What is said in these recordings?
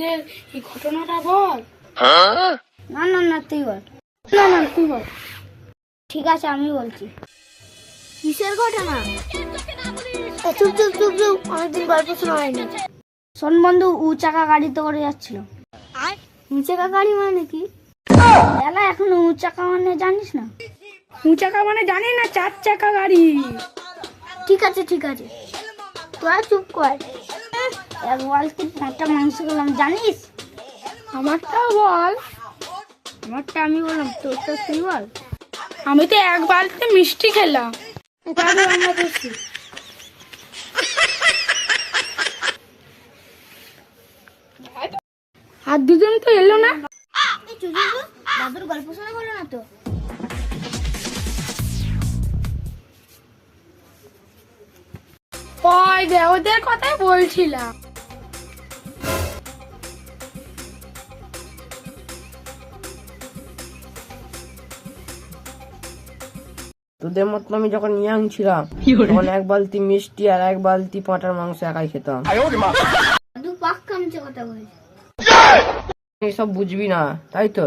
আমাদের এই ঘটনাটা বল। না না না তুই বল। না না তুই বল। ঠিক আছে আমি বলছি। কিসের ঘটনা? চুপ চুপ চুপ চুপ, অনেকদিন গল্প শোনা হয়নি। শোন বন্ধু, চাকা গাড়িতে করে যাচ্ছিল। চাকা গাড়ি মানে কি? এলা এখন চাকা মানে জানিস না? চাকা মানে জানি না, 4 চাকা গাড়ি। ঠিক আছে ঠিক আছে, তোরা চুপ কর। এক বালতি 5টা মাংস খেলাম জানিস? আমারটাও বল। আমারটা আমি বললাম, তোরটা তুই বল। আমি তো 1 বালতি মিষ্টি খেলাম। আমরা দেখছি। আর দুজন তো এলো না। দাদুর গল্প শোনা হলো না তো? ওই দে, ওদের কথাই বলছিলাম। তোদের মতো আমি যখন ইয়াং ছিলাম তখন 1 বালতি মিষ্টি আর 1 বালতি পাঁঠার মাংস একাই খেতাম। দাদু পাক্কা মিছে কথা বলছে। এসব বুঝবি না তাই তো?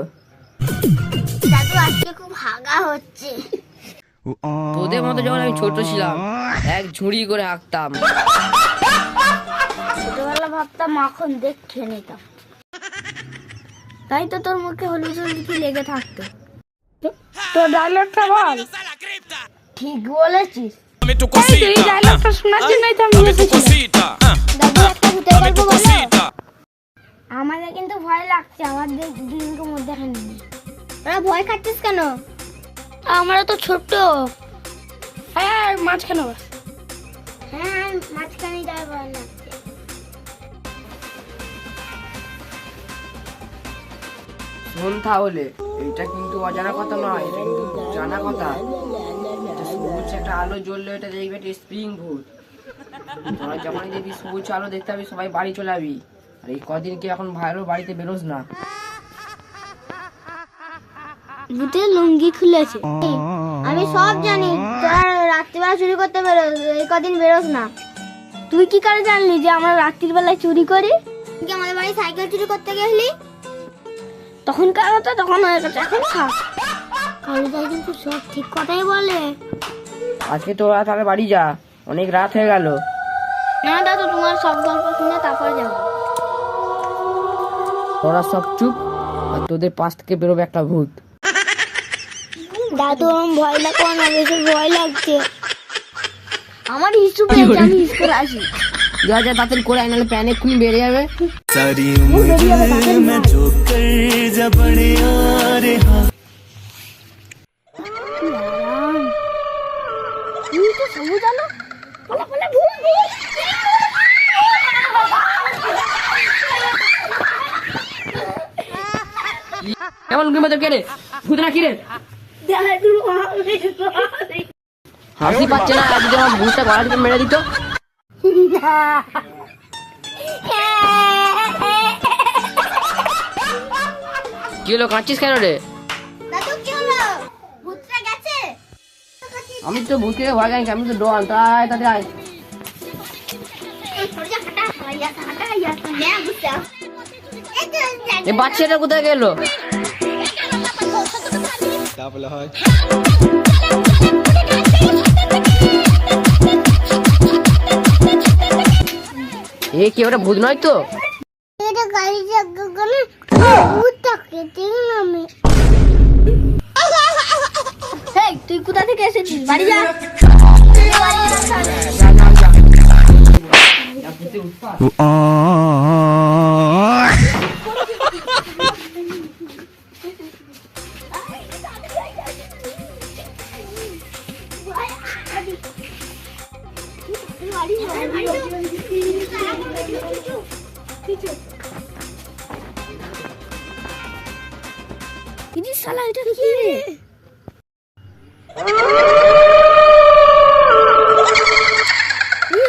দাদু আজকে খুব হাগা হচ্ছে। তোদের মতো যখন আমি ছোট ছিলাম 1 ঝুড়ি করে হাঁকতাম। ছোটবেলা ভাবতাম মাখন দেখে নিতাম, তাই তো তোর মুখে হলুদ হলুদ লেগে থাকতো। তো ডায়লগটা বল। ঠিক বলেছিস। এই ডায়লগটা শোনার জন্যই তো আমি এসেছিলাম। দাদু একটা ভূতের গল্প বলো। আমাদের কিন্তু ভয় লাগছে, আমাদের দুজনকে মধ্যে এখানে নেই। ওরা ভয় খাচ্ছিস কেন? আমরা তো ছোট। হ্যাঁ মাঝখানে বস। হ্যাঁ মাঝখানে যাওয়ার ভয় লাগছে। শোন তাহলে, এটা কিন্তু অজানা কথা নয়, এটা কিন্তু জানা কথা। এটা সবুজ একটা আলো জ্বললে এটা দেখবি একটা স্প্রিং ভূত। তোরা যখন দেখবি সবুজ আলো দেখতে পাবি সবাই বাড়ি চলে যাবি। আর এই কদিন কি এখন ভাইরও বাড়িতে বেরোস না। ভূতের লুঙ্গি খুলেছে। আমি সব জানি, তোরা রাত্রিবেলা চুরি করতে বেরোস, এই কদিন বেরোস না। তুই কি করে জানলি যে আমরা রাত্রির বেলায় চুরি করি? তুই আমাদের বাড়ি সাইকেল চুরি করতে গেলি? তখন কার হতো, তখন হয়ে গেছে, এখন থাক। কালুদাই কিন্তু সব ঠিক কথাই বলে। আজকে তোরা তাহলে বাড়ি যা, অনেক রাত হয়ে গেল। না দাদু, তোমার সব গল্প শুনে তারপর যাবো। তোরা সব চুপ, আর তোদের পাশ থেকে বেরোবে একটা ভূত। দাদু আমার ভয় লাগছে না, বেশি ভয় লাগছে। আমার হিসু পেয়েছে, আমি হিস করে আসি। যা যা তাড়াতাড়ি করে আয়, নাহলে প্যান এক্ষুনি বেড়ে যাবে। सारी उम्र मैं जो कर जा बड़े यार हाँ। সবুজ আলো, বলা বলা ভুল ভুল। কেমন ঘুমে তো কেড়ে ভূত না কিরে? হাসি পাচ্ছে না, আজ আমার ভূতটা গলা থেকে মেরে দিত। কি হলো, কাঁদছিস কেন রে? দাদু কি হলো? ভূতটা গেছে? আমি তো ভূতকে ভয় খাই, আমি তো ডন। তাই তাতে আয়। এই বাচ্চাটা কোথায় গেল? এ কি ওটা ভূত নয় তো? এটা গাড়ি চাকা গলে ভূতটাকে দেখলাম আমি। হেই, তুই কোথা থেকে এসেছিস? বাড়ি যা। শালা এটা কি রে?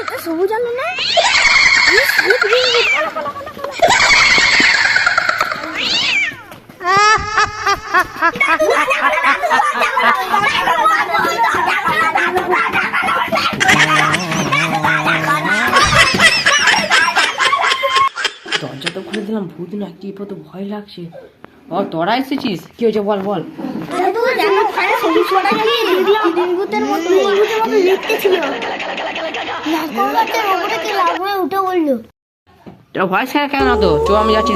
এটা সবুজ আলো না? দরজা তো খুলে দিলাম, ভূত ভূত না কি তো ভয় লাগছে। ও তোরা এসেছিস, কি হয়েছে বল বল। উঠে বললো তোরা ভয় ছেড়ে কেন না তো, চো আমি যাচ্ছি।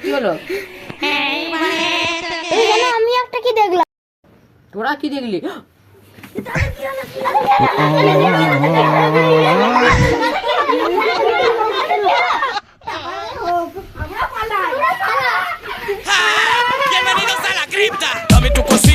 কি হলো? আমি একটা কি দেখলাম। তোরা কি দেখলি? Bienvenidos a la cripta. Dame tu cosita.